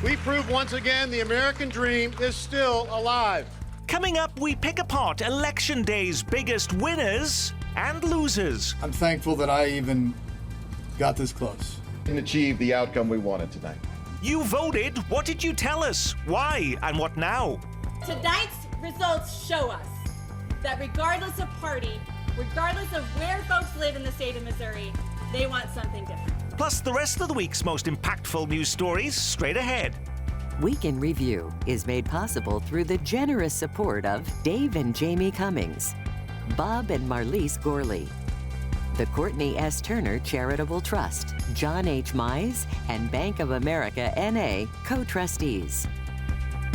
We prove once again the American dream is still alive. Coming up, we pick apart Election Day's biggest winners and losers. I'm thankful that I even got this close. And achieve the outcome we wanted tonight. You voted. What did you tell us? Why and what now? Tonight's results show us that regardless of party, regardless of where folks live in the state of Missouri, they want something different. Plus the rest of the week's most impactful news stories straight ahead. Week in Review is made possible through the generous support of Dave and Jamie Cummings, Bob and Marlise Gorley, the Courtney S. Turner Charitable Trust, John H. Mize, and Bank of America N.A. co-trustees.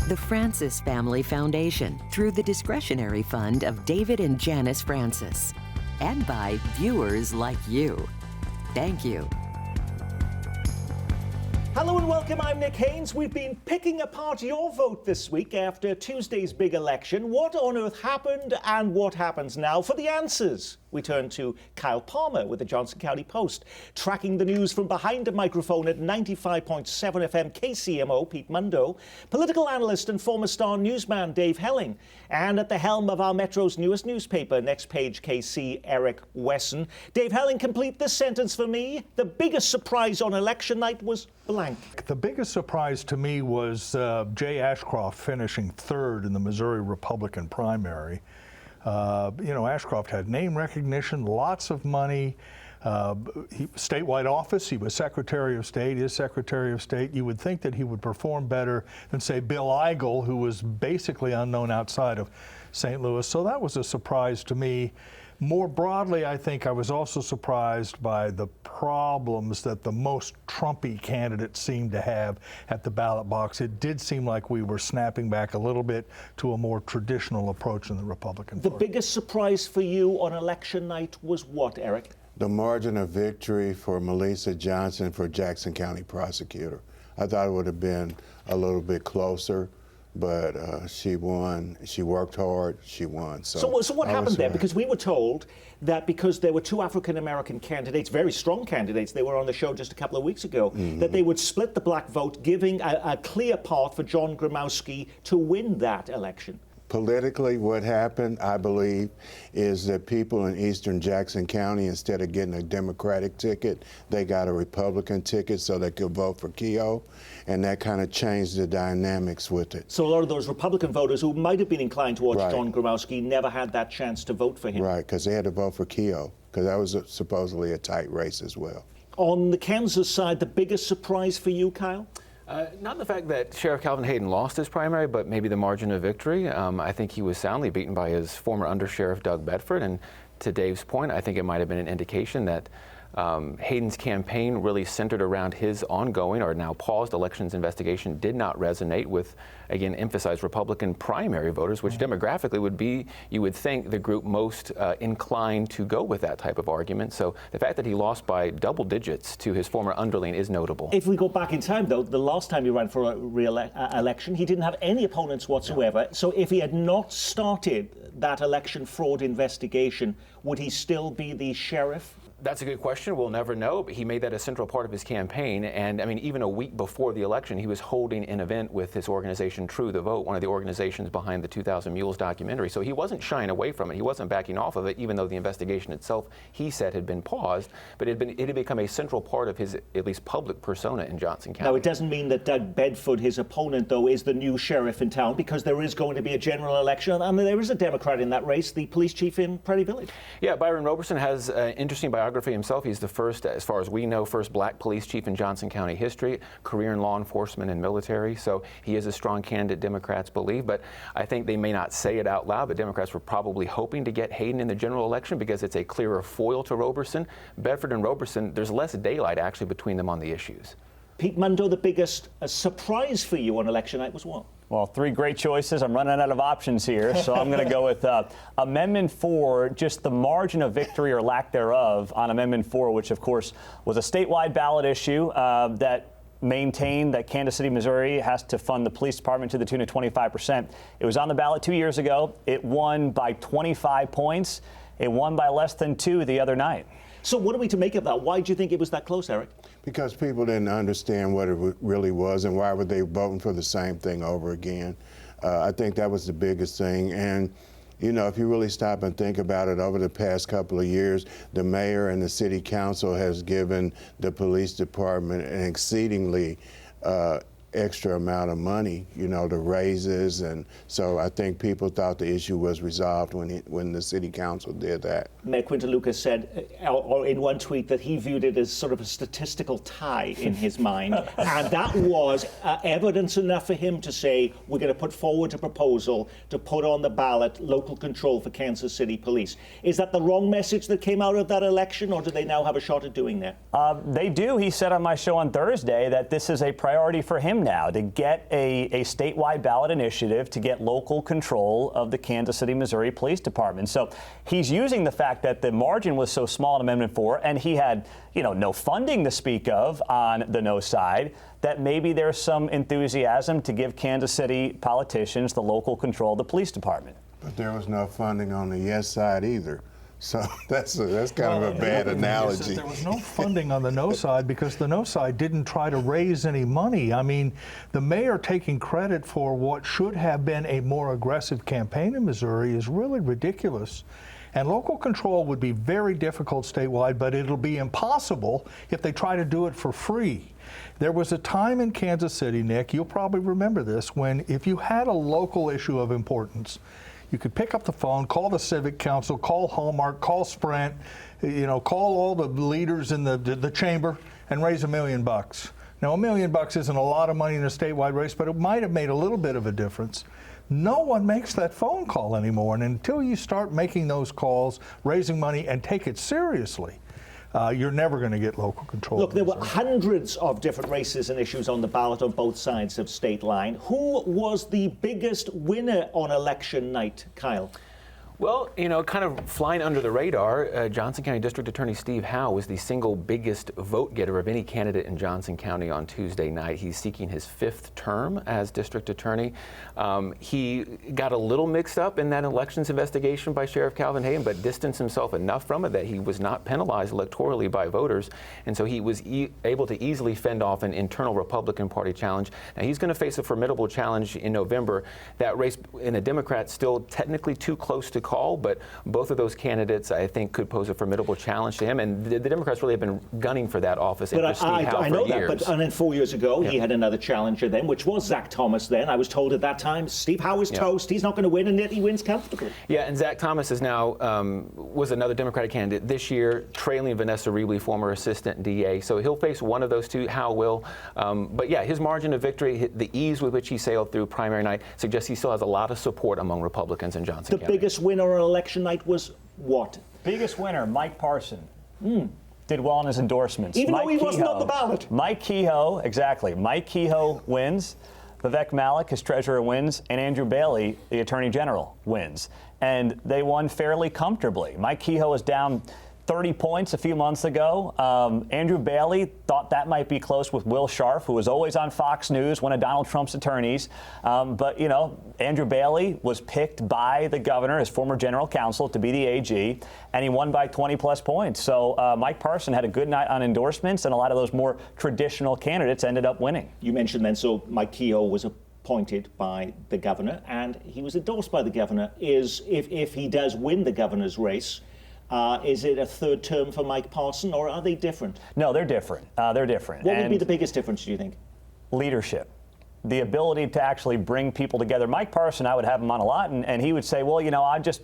The Francis Family Foundation through the discretionary fund of David and Janice Francis. And by viewers like you. Thank you. Hello and welcome, I'm Nick Haynes. We've been picking apart your vote this week after Tuesday's big election. What on earth happened and what happens now? For the answers, we turn to Kyle Palmer with the Johnson County Post. Tracking the news from behind a microphone at 95.7 FM KCMO, Pete Mundo. Political analyst and former Star newsman Dave Helling. And at the helm of our Metro's newest newspaper, Next Page KC, Eric Wesson. Dave Helling, complete this sentence for me. The biggest surprise on election night was blank. The biggest surprise to me was Jay Ashcroft finishing third in the Missouri Republican primary. Ashcroft had name recognition, lots of money, statewide office. He was Secretary of State, is Secretary of State. You would think that he would perform better than, say, Bill Eigel, who was basically unknown outside of St. Louis. So that was a surprise to me. More broadly, I think I was also surprised by the problems that the most Trumpy candidates seemed to have at the ballot box. It did seem like we were snapping back a little bit to a more traditional approach in the Republican Party. The biggest surprise for you on election night was what, Eric? The margin of victory for Melissa Johnson for Jackson County prosecutor. I thought it would have been a little bit closer. But she won. She worked hard. She won. So what happened there? Because we were told that because there were two African-American candidates, very strong candidates, they were on the show just a couple of weeks ago, that they would split the black vote, giving a clear path for John Gromowski to win that election. Politically, what happened, I believe, is that people in eastern Jackson County, instead of getting a Democratic ticket, they got a Republican ticket so they could vote for Keogh, and that kind of changed the dynamics with it. So a lot of those Republican voters who might have been inclined towards John Gromowski never had that chance to vote for him. Right, because they had to vote for Keogh, because that was supposedly a tight race as well. On the Kansas side, the biggest surprise for you, Kyle? Not the fact that Sheriff Calvin Hayden lost his primary, but maybe the margin of victory. I think he was soundly beaten by his former undersheriff, Doug Bedford. And to Dave's point, I think it might have been an indication that Hayden's campaign really centered around his ongoing or now paused elections investigation did not resonate with, again, emphasized Republican primary voters, which demographically would be, you would think, the group most inclined to go with that type of argument. So the fact that he lost by double digits to his former underling is notable. If we go back in time, though, the last time he ran for a re-election, he didn't have any opponents whatsoever. Yeah. So if he had not started that election fraud investigation, would he still be the sheriff? That's a good question. We'll never know, but he made that a central part of his campaign. And I mean, even a week before the election, he was holding an event with his organization, True the Vote, one of the organizations behind the 2000 Mules documentary. So he wasn't shying away from it. He wasn't backing off of it, even though the investigation itself, he said, had been paused. But it had become a central part of his, at least public persona in Johnson County. Now, it doesn't mean that Doug Bedford, his opponent, though, is the new sheriff in town, because there is going to be a general election. I mean, there is a Democrat in that race, the police chief in Prairie Village. Yeah, Byron Roberson has an interesting biography himself. He's the first, as far as we know, first black police chief in Johnson County history, career in law enforcement and military. So he is a strong candidate, Democrats believe. But I think they may not say it out loud, but Democrats were probably hoping to get Hayden in the general election because it's a clearer foil to Roberson. Bedford and Roberson, there's less daylight actually between them on the issues. Pete Mundo, the biggest surprise for you on election night was what? Well, three great choices. I'm running out of options here, so I'm going to go with Amendment 4, just the margin of victory or lack thereof on Amendment 4, which, of course, was a statewide ballot issue that maintained that Kansas City, Missouri has to fund the police department to the tune of 25%. It was on the ballot 2 years ago. It won by 25 points. It won by less than 2 the other night. So what are we to make of that? Why do you think it was that close, Eric? Because people didn't understand what it really was and why were they voting for the same thing over again. I think that was the biggest thing. And, you know, if you really stop and think about it, over the past couple of years, the mayor and the city council has given the police department an exceedingly extra amount of money, you know, the raises, and so I think people thought the issue was resolved when the city council did that. Mayor Quinton Lucas said or in one tweet that he viewed it as sort of a statistical tie in his mind, and that was evidence enough for him to say, we're going to put forward a proposal to put on the ballot local control for Kansas City Police. Is that the wrong message that came out of that election, or do they now have a shot at doing that? They do. He said on my show on Thursday that this is a priority for him now to get a statewide ballot initiative to get local control of the Kansas City, Missouri Police Department. So he's using the fact that the margin was so small in Amendment 4 and he had, you know, no funding to speak of on the no side, that maybe there's some enthusiasm to give Kansas City politicians the local control of the police department. But there was no funding on the yes side either. So that's kind of a bad analogy. There was no funding on the no side because the no side didn't try to raise any money. I mean, the mayor taking credit for what should have been a more aggressive campaign in Missouri is really ridiculous. And local control would be very difficult statewide, but it'll be impossible if they try to do it for free. There was a time in Kansas City, Nick, you'll probably remember this, when if you had a local issue of importance, you could pick up the phone, call the Civic Council, call Hallmark, call Sprint, you know, call all the leaders in the chamber and raise $1 million. Now, $1 million isn't a lot of money in a statewide race, but it might have made a little bit of a difference. No one makes that phone call anymore, and until you start making those calls, raising money, and take it seriously, you're never going to get local control. Look, there were hundreds of different races and issues on the ballot on both sides of state line. Who was the biggest winner on election night, Kyle? Well, you know, kind of flying under the radar, Johnson County District Attorney Steve Howe was the single biggest vote getter of any candidate in Johnson County on Tuesday night. He's seeking his 5th term as district attorney. He got a little mixed up in that elections investigation by Sheriff Calvin Hayden, but distanced himself enough from it that he was not penalized electorally by voters, and so he was able to easily fend off an internal Republican Party challenge. Now, he's going to face a formidable challenge in November. That race in a Democrat still technically too close to call, but both of those candidates, I think, could pose a formidable challenge to him. And the Democrats really have been gunning for that office and for Steve Howe for years. I know that, but and then 4 years ago, he had another challenger then, which was Zach Thomas then. I was told at that time, Steve Howe is toast. He's not going to win, and yet he wins comfortably. Yeah, and Zach Thomas is now, was another Democratic candidate this year, trailing Vanessa Rebley, former assistant DA. So he'll face one of those two, Howe will. But yeah, his margin of victory, the ease with which he sailed through primary night, suggests he still has a lot of support among Republicans in Johnson County. The biggest winner on election night was what? Biggest winner, Mike Parson. Did well on his endorsements. Even Mike though he wasn't Kehoe, on the ballot. Mike Kehoe, exactly. Mike Kehoe wins. Vivek Malik, his treasurer, wins. And Andrew Bailey, the attorney general, wins. And they won fairly comfortably. Mike Kehoe was down 30 points a few months ago. Andrew Bailey thought that might be close with Will Scharf, who was always on Fox News, one of Donald Trump's attorneys. But, you know, Andrew Bailey was picked by the governor, his former general counsel, to be the AG, and he won by 20-plus points. So Mike Parson had a good night on endorsements, and a lot of those more traditional candidates ended up winning. You mentioned then, so Mike Kehoe was appointed by the governor, and he was endorsed by the governor. If he does win the governor's race, is it a third term for Mike Parson, or are they different? No, they're different. They're different. What would be the biggest difference, do you think? Leadership. The ability to actually bring people together. Mike Parson, I would have him on a lot, and he would say, well, you know, I just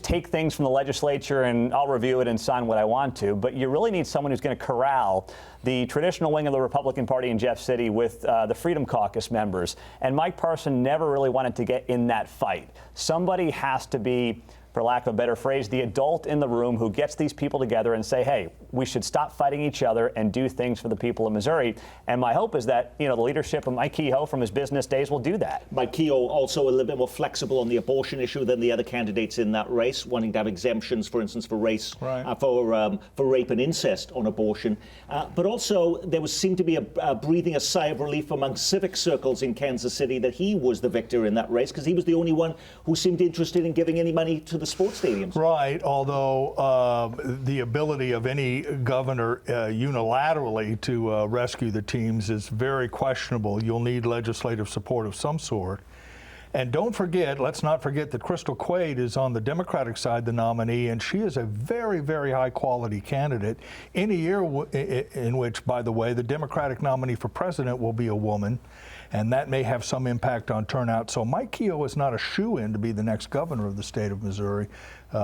take things from the legislature and I'll review it and sign what I want to. But you really need someone who's going to corral the traditional wing of the Republican Party in Jeff City with the Freedom Caucus members. And Mike Parson never really wanted to get in that fight. Somebody has to be, for lack of a better phrase, the adult in the room who gets these people together and say, hey, we should stop fighting each other and do things for the people of Missouri. And my hope is that, you know, the leadership of Mike Kehoe from his business days will do that. Mike Kehoe also a little bit more flexible on the abortion issue than the other candidates in that race, wanting to have exemptions, for instance, for race, for rape and incest on abortion. But also there seemed to be a breathing a sigh of relief among civic circles in Kansas City that he was the victor in that race, because he was the only one who seemed interested in giving any money to the sports stadiums. Right, although the ability of any governor unilaterally to rescue the teams is very questionable. You'll need legislative support of some sort. And don't forget, let's not forget that Crystal Quaid is on the Democratic side, the nominee, and she is a very, very high-quality candidate in a year in which, by the way, the Democratic nominee for president will be a woman, and that may have some impact on turnout. So Mike Keogh is not a shoo-in to be the next governor of the state of Missouri.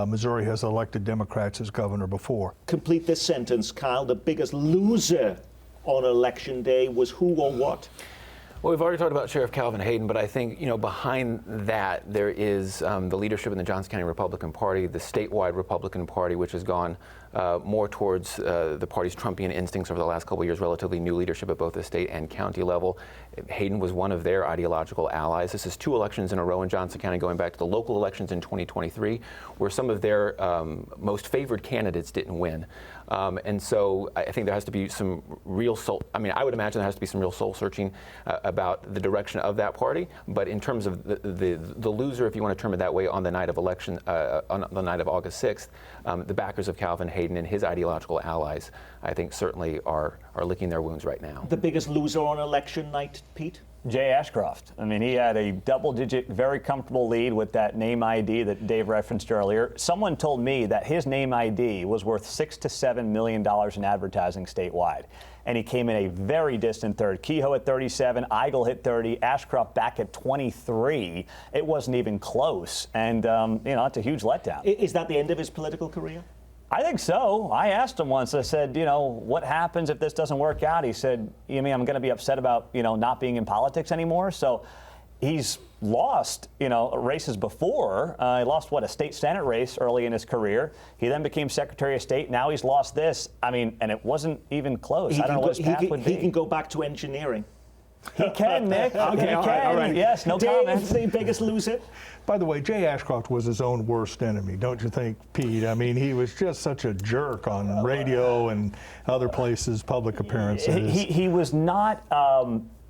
Missouri has elected Democrats as governor before. Complete this sentence, Kyle. The biggest loser on Election Day was who or what? Well, we've already talked about Sheriff Calvin Hayden, but I think, behind that there is the leadership in the Johnson County Republican Party, the statewide Republican Party, which has gone more towards the party's Trumpian instincts over the last couple of years, relatively new leadership at both the state and county level. Hayden was one of their ideological allies. This is 2 elections in a row in Johnson County, going back to the local elections in 2023, where some of their most favored candidates didn't win. And so I think there has to be some real I would imagine there has to be some real soul searching about the direction of that party. But in terms of the loser, if you want to term it that way, on the night of election, on the night of August 6th, the backers of Calvin Hayden and his ideological allies, I think, certainly are licking their wounds right now. The biggest loser on election night, Pete? Jay Ashcroft. I mean, he had a double-digit, very comfortable lead with that name ID that Dave referenced earlier. Someone told me that his name ID was worth $6 to $7 million in advertising statewide, and he came in a very distant third. Kehoe at 37, Eigel hit 30, Ashcroft back at 23. It wasn't even close, and it's a huge letdown. Is that the end of his political career? I think so. I asked him once, I said, what happens if this doesn't work out? He said, you mean I'm going to be upset about, not being in politics anymore? So he's lost, races before. He lost, a state Senate race early in his career. He then became Secretary of State. Now he's lost this. I mean, and it wasn't even close. I don't know what his path would be. He can go back to engineering. He can, Nick. Okay, all right. Yes, no Dave, comments. the biggest loser? By the way, Jay Ashcroft was his own worst enemy, don't you think, Pete? I mean, he was just such a jerk on radio and other places, public appearances. He was not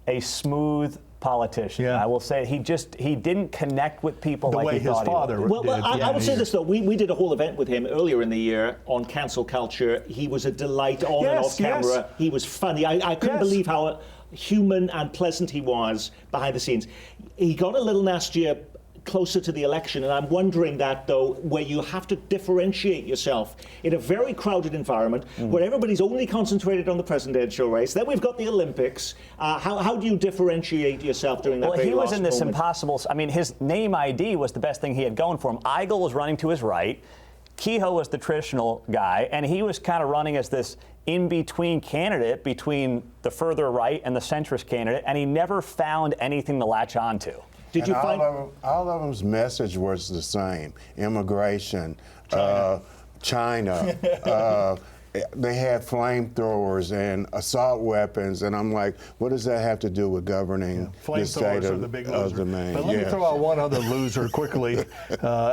a smooth politician. Yeah. I will say he didn't connect with people the like way he his thought father he would. Well, did. I would say this, though. We did a whole event with him earlier in the year on cancel culture. He was a delight on and off camera. Yes. He was funny. I couldn't believe how human and pleasant he was behind the scenes. He got a little nastier closer to the election, and I'm wondering that, though, where you have to differentiate yourself in a very crowded environment where everybody's only concentrated on the presidential race. Then we've got the Olympics. How do you differentiate yourself during that? Well, he was in this impossible. I mean, his name ID was the best thing he had going for him. Eigel was running to his right. Kehoe was the traditional guy, and he was kind of running as this in-between candidate between the further right and the centrist candidate, and he never found anything to latch on to. Did you find all of them's message was the same: immigration, China. They had flamethrowers and assault weapons, and I'm like, what does that have to do with governing the state are the big of the loser. Maine? But let me throw out one other loser quickly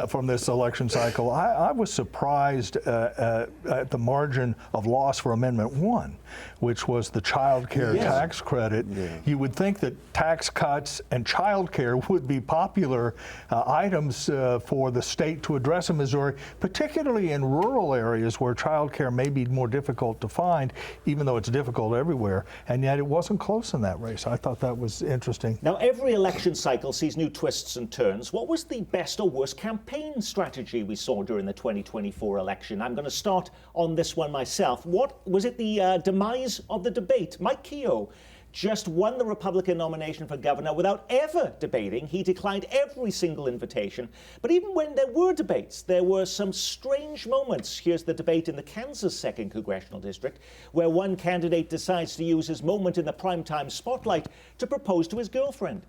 from this election cycle. I was surprised at the margin of loss for Amendment 1, which was the child care tax credit. Yeah. You would think that tax cuts and child care would be popular items for the state to address in Missouri, particularly in rural areas where child care may be more difficult to find, even though it's difficult everywhere. And yet it wasn't close in that race. I thought that was interesting. Now, every election cycle sees new twists and turns. What was the best or worst campaign strategy we saw during the 2024 election? I'm going to start on this one myself. What was it, the demise of the debate? Mike Keogh just won the Republican nomination for governor without ever debating. He declined every single invitation. But even when there were debates, there were some strange moments. Here's the debate in the Kansas 2nd Congressional District, where one candidate decides to use his moment in the primetime spotlight to propose to his girlfriend.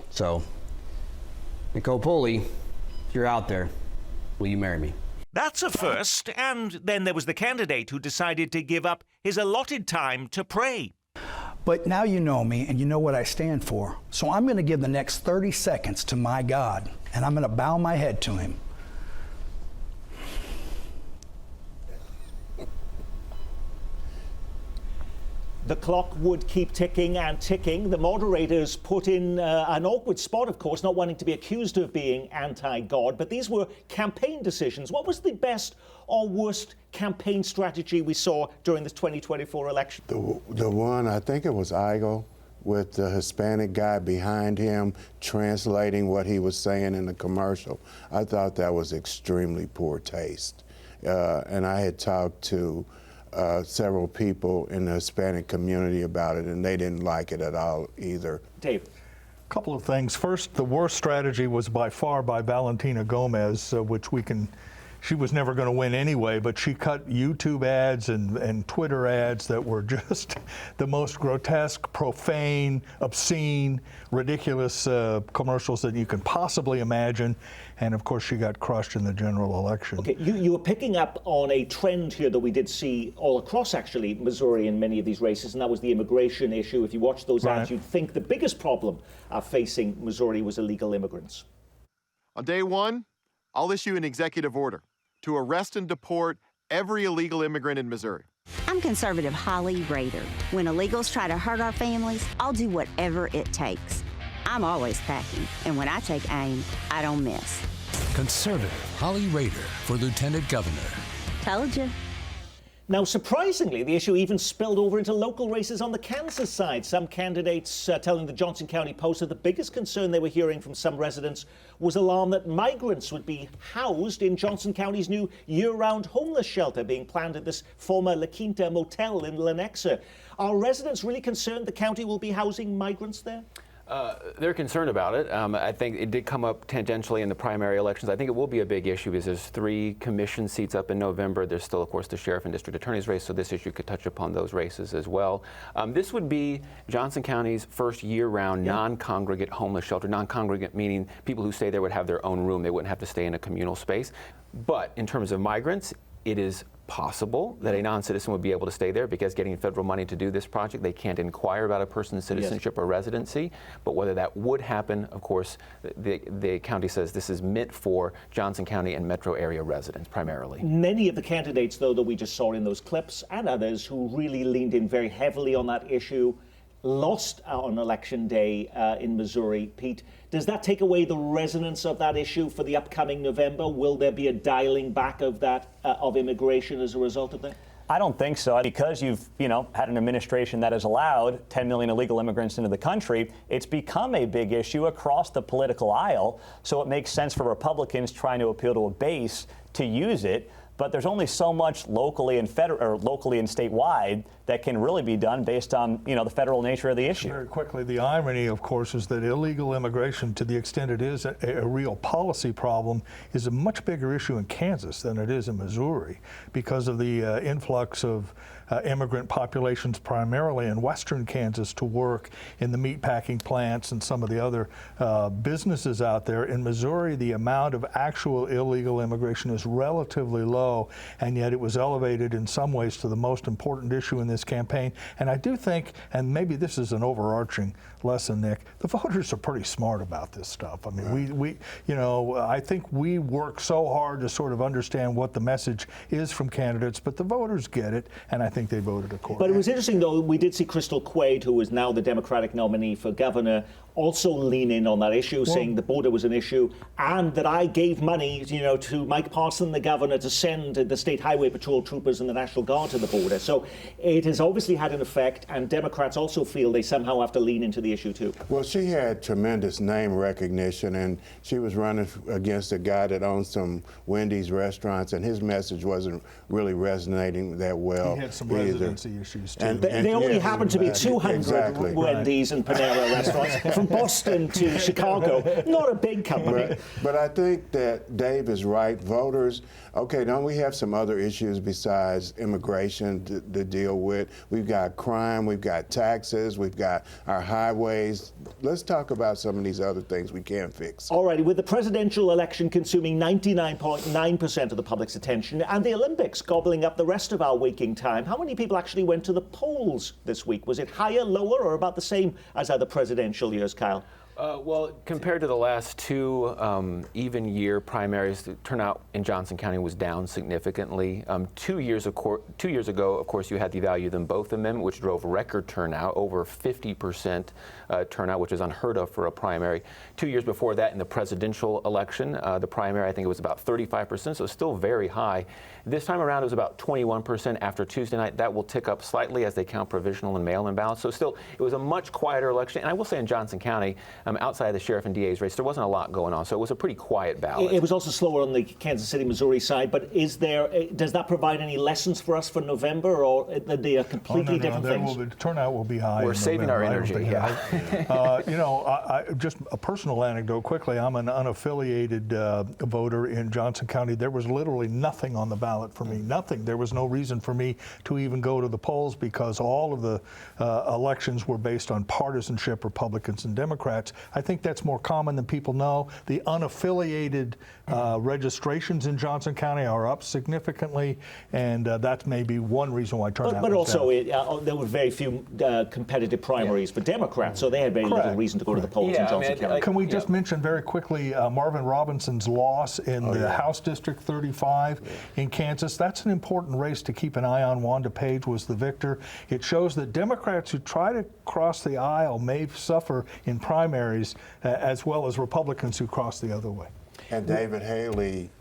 So, Nicole Poley, if you're out there, will you marry me? That's a first. And then there was the candidate who decided to give up his allotted time to pray. But now you know me and you know what I stand for. So I'm going to give the next 30 seconds to my God, and I'm going to bow my head to him. The clock would keep ticking and ticking. The moderators put in an awkward spot, of course, not wanting to be accused of being anti-God, but these were campaign decisions. What was the best or worst campaign strategy we saw during this 2024 election? The one, I think it was Igo, with the Hispanic guy behind him translating what he was saying in the commercial. I thought that was extremely poor taste. And I had talked to several people in the Hispanic community about it, and they didn't like it at all either. Dave. A couple of things. First, the worst strategy was by far by Valentina Gomez, which she was never going to win anyway, but she cut YouTube ads and Twitter ads that were just the most grotesque, profane, obscene, ridiculous commercials that you can possibly imagine. And of course, she got crushed in the general election. Okay, you were picking up on a trend here that we did see all across, actually, Missouri in many of these races, and that was the immigration issue. If you watch those ads, you'd think the biggest problem facing Missouri was illegal immigrants. On day one, I'll issue an executive order to arrest and deport every illegal immigrant in Missouri. I'm conservative Holly Rader. When illegals try to hurt our families, I'll do whatever it takes. I'm always packing, and when I take aim, I don't miss. Conservative Holly Rader for Lieutenant Governor. Told you. Now, surprisingly, the issue even spilled over into local races on the Kansas side. Some candidates telling the Johnson County Post that the biggest concern they were hearing from some residents was alarm that migrants would be housed in Johnson County's new year-round homeless shelter being planned at this former La Quinta motel in Lenexa. Are residents really concerned the county will be housing migrants there? They're concerned about it. I think it did come up tangentially in the primary elections. I think it will be a big issue because there's 3 commission seats up in November. There's still, of course, the sheriff and district attorney's race, so this issue could touch upon those races as well. This would be Johnson County's first year-round non-congregate homeless shelter. Non-congregate meaning people who stay there would have their own room. They wouldn't have to stay in a communal space. But in terms of migrants, it is possible that a non-citizen would be able to stay there because getting federal money to do this project, they can't inquire about a person's citizenship or residency. But whether that would happen, of course, the county says this is meant for Johnson County and metro area residents primarily. Many of the candidates, though, that we just saw in those clips and others who really leaned in very heavily on that issue lost on election day in Missouri. Pete, does that take away the resonance of that issue for the upcoming November? Will there be a dialing back of that of immigration as a result of that? I don't think so. Because you've, had an administration that has allowed 10 million illegal immigrants into the country, it's become a big issue across the political aisle. So it makes sense for Republicans trying to appeal to a base to use it. But there's only so much locally and locally and statewide that can really be done based on, the federal nature of the issue. Very quickly, the irony, of course, is that illegal immigration, to the extent it is a real policy problem, is a much bigger issue in Kansas than it is in Missouri because of the influx of immigrant populations primarily in western Kansas to work in the meatpacking plants and some of the other businesses out there. In Missouri, the amount of actual illegal immigration is relatively low, and yet it was elevated in some ways to the most important issue in this campaign. And I do think, and maybe this is an overarching lesson, Nick, the voters are pretty smart about this stuff. I mean, we I think we work so hard to sort of understand what the message is from candidates, but the voters get it, and I think they voted accordingly. But it was interesting, though, we did see Crystal Quaid, who is now the Democratic nominee for governor, also lean in on that issue, saying the border was an issue, and that I gave money, to Mike Parson, the governor, to send the state highway patrol troopers and the National Guard to the border. So it has obviously had an effect, and Democrats also feel they somehow have to lean into the issue, too. Well, she had tremendous name recognition, and she was running against a guy that owns some Wendy's restaurants, and his message wasn't really resonating that well. He had some residency issues, too. And they only happen to be 200 Wendy's and Panera restaurants. From Boston to Chicago, not a big company. But I think that Dave is right. Voters, okay, don't we have some other issues besides immigration to deal with? We've got crime, we've got taxes, we've got our highways. Let's talk about some of these other things we can fix. All right, with the presidential election consuming 99.9% of the public's attention and the Olympics gobbling up the rest of our waking time, how many people actually went to the polls this week? Was it higher, lower, or about the same as other presidential years, Kyle? Well, compared to the last two even year primaries, the turnout in Johnson County was down significantly. 2 years ago, of course, you had the Value Them Both amendment, which drove record turnout, over 50% turnout, which is unheard of for a primary. 2 years before that, in the presidential election, the primary, I think it was about 35%, so still very high. This time around, it was about 21% after Tuesday night. That will tick up slightly as they count provisional and mail-in ballots. So still, it was a much quieter election. And I will say in Johnson County, outside of the sheriff and DA's race, there wasn't a lot going on. So it was a pretty quiet ballot. It was also slower on the Kansas City, Missouri side. But does that provide any lessons for us for November, or are they completely different things? The turnout will be high. We're saving our energy. Just a personal anecdote quickly. I'm an unaffiliated voter in Johnson County. There was literally nothing on the ballot for me. Nothing. There was no reason for me to even go to the polls because all of the elections were based on partisanship, Republicans and Democrats. I think that's more common than people know. The unaffiliated registrations in Johnson County are up significantly, and that's maybe one reason why turnout But was also, down. there were very few competitive primaries for Democrats, so they had very little reason to go to the polls in Johnson County. Can we just mention very quickly Marvin Robinson's loss in the House District 35 in Kansas? That's an important race to keep an eye on. Wanda Page was the victor. It shows that Democrats who try to cross the aisle may suffer in primaries as well as Republicans who cross the other way. And David Haley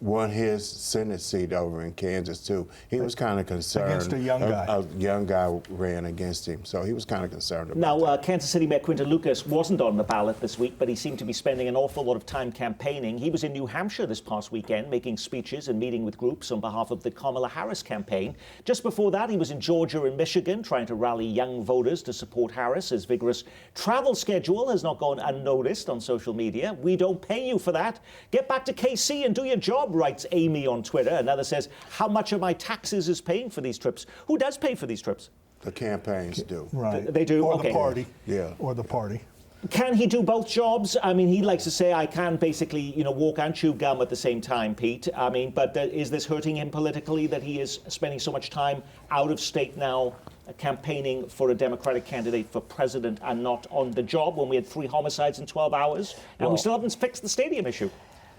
won his Senate seat over in Kansas, too. He was kind of concerned. Against a young guy. A young guy ran against him, so he was kind of concerned about Now, Kansas City Mayor Quinton Lucas wasn't on the ballot this week, but he seemed to be spending an awful lot of time campaigning. He was in New Hampshire this past weekend, making speeches and meeting with groups on behalf of the Kamala Harris campaign. Just before that, he was in Georgia and Michigan, trying to rally young voters to support Harris. His vigorous travel schedule has not gone unnoticed on social media. "We don't pay you for that. Get back to KC and do your job," writes Amy on Twitter. Another says, "How much of my taxes is paying for these trips?" Who does pay for these trips? The campaigns do. Right. They do? Or Okay. the party. Yeah. Or the party. Can he do both jobs? I mean, he likes to say, I can basically, walk and chew gum at the same time, Pete. I mean, but is this hurting him politically that he is spending so much time out of state now campaigning for a Democratic candidate for president and not on the job when we had 3 homicides in 12 hours? And we still haven't fixed the stadium issue.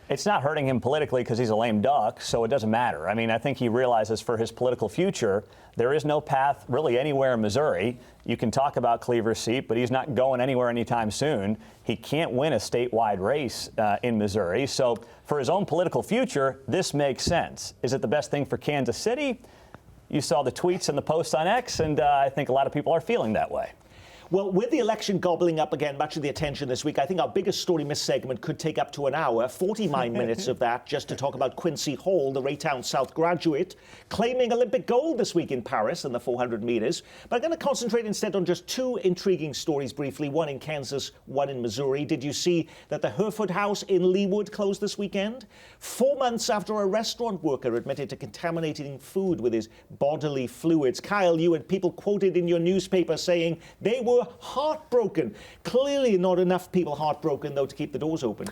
It's not hurting him politically because he's a lame duck, so it doesn't matter. I mean, I think he realizes for his political future, there is no path really anywhere in Missouri. You can talk about Cleaver's seat, but he's not going anywhere anytime soon. He can't win a statewide race in Missouri. So for his own political future, this makes sense. Is it the best thing for Kansas City? You saw the tweets and the posts on X, and I think a lot of people are feeling that way. Well, with the election gobbling up again much of the attention this week, I think our biggest story miss segment could take up to an hour, 49 minutes of that, just to talk about Quincy Hall, the Raytown South graduate, claiming Olympic gold this week in Paris in the 400 meters. But I'm going to concentrate instead on just 2 intriguing stories briefly, one in Kansas, one in Missouri. Did you see that the Hereford House in Leawood closed this weekend? 4 months after a restaurant worker admitted to contaminating food with his bodily fluids. Kyle, you had people quoted in your newspaper saying they were heartbroken. Clearly not enough people heartbroken, though, to keep the doors open.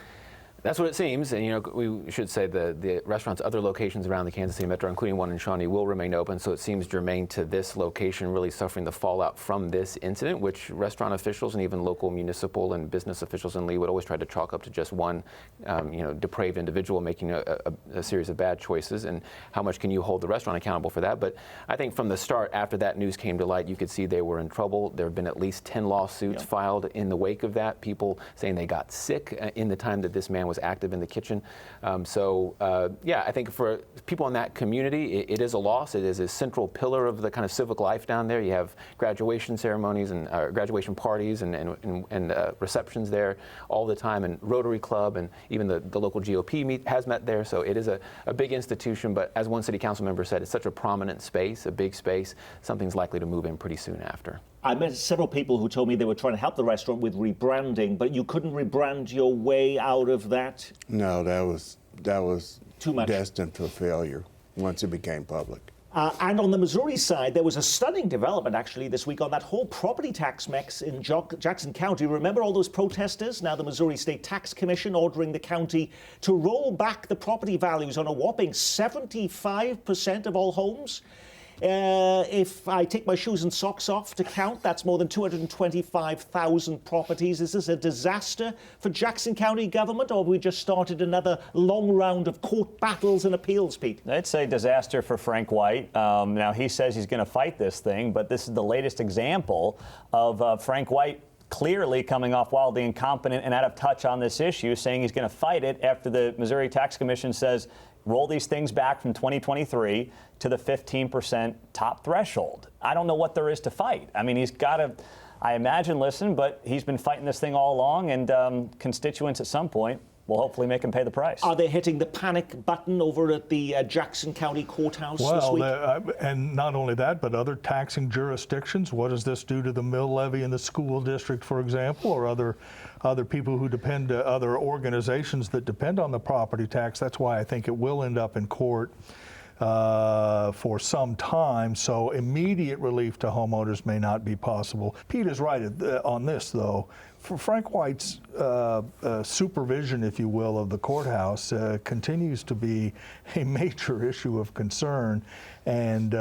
That's what it seems, and we should say the restaurants, other locations around the Kansas City Metro, including one in Shawnee, will remain open. So it seems germane to this location, really suffering the fallout from this incident, which restaurant officials and even local municipal and business officials in Leawood always tried to chalk up to just one, depraved individual making a series of bad choices. And how much can you hold the restaurant accountable for that? But I think from the start, after that news came to light, you could see they were in trouble. There have been at least 10 lawsuits filed in the wake of that. People saying they got sick in the time that this man was active in the kitchen. I think for people in that community, it is a loss. It is a central pillar of the kind of civic life down there. You have graduation ceremonies and graduation parties and receptions there all the time, and Rotary Club, and even the local GOP has met there. So it is a big institution, but as one city council member said, it's such a prominent space, a big space, something's likely to move in pretty soon after. I met several people who told me they were trying to help the restaurant with rebranding, but you couldn't rebrand your way out of that? No, that was too much. Destined for failure once it became public. And on the Missouri side, there was a stunning development, actually, this week on that whole property tax mess in Jackson County. Remember all those protesters? Now the Missouri State Tax Commission ordering the county to roll back the property values on a whopping 75% of all homes. If I take my shoes and socks off to count, that's more than 225,000 properties. Is this a disaster for Jackson County government, or have we just started another long round of court battles and appeals, Pete? I'd say disaster for Frank White. Now, he says he's going to fight this thing, but this is the latest example of Frank White clearly coming off wildly incompetent and out of touch on this issue, saying he's going to fight it after the Missouri Tax Commission says roll these things back from 2023 to the 15% top threshold. I don't know what there is to fight. I mean, he's got to, I imagine, listen, but he's been fighting this thing all along, and constituents at some point will hopefully make him pay the price. Are they hitting the panic button over at the Jackson County Courthouse this week? And not only that, but other taxing jurisdictions. What does this do to the mill levy in the school district, for example, or other people who depend, other organizations that depend on the property tax? That's why I think it will end up in court for some time, so immediate relief to homeowners may not be possible. Pete is right on this, though. For Frank White's supervision, if you will, of the courthouse continues to be a major issue of concern and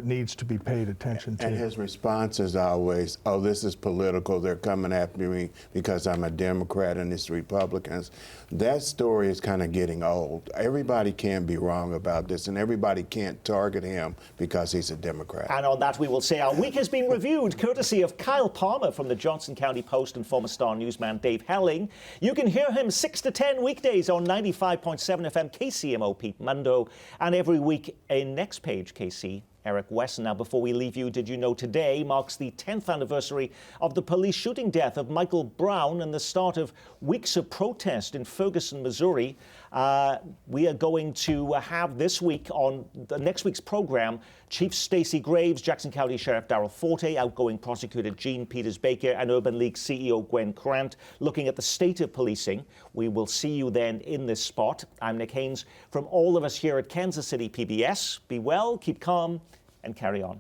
needs to be paid attention to. And his response is always, oh, this is political. They're coming after me because I'm a Democrat and it's Republicans. That story is kind of getting old. Everybody can be wrong about this, and everybody can't target him because he's a Democrat. And on that, we will say our week has been reviewed courtesy of Kyle Palmer from the Johnson County Post and former Star newsman Dave Helling. You can hear him 6 to 10 weekdays on 95.7 FM KCMO Pete Mundo, and every week in Next Page KC Eric Wesson. Now, before we leave you, did you know today marks the 10th anniversary of the police shooting death of Michael Brown and the start of weeks of protest in Ferguson, Missouri? We are going to have this week on the next week's program Chief Stacey Graves, Jackson County Sheriff Darrell Forte, outgoing prosecutor Gene Peters Baker, and Urban League CEO Gwen Krant, looking at the state of policing. We will see you then in this spot. I'm Nick Haynes. From all of us here at Kansas City PBS, be well, keep calm, and carry on.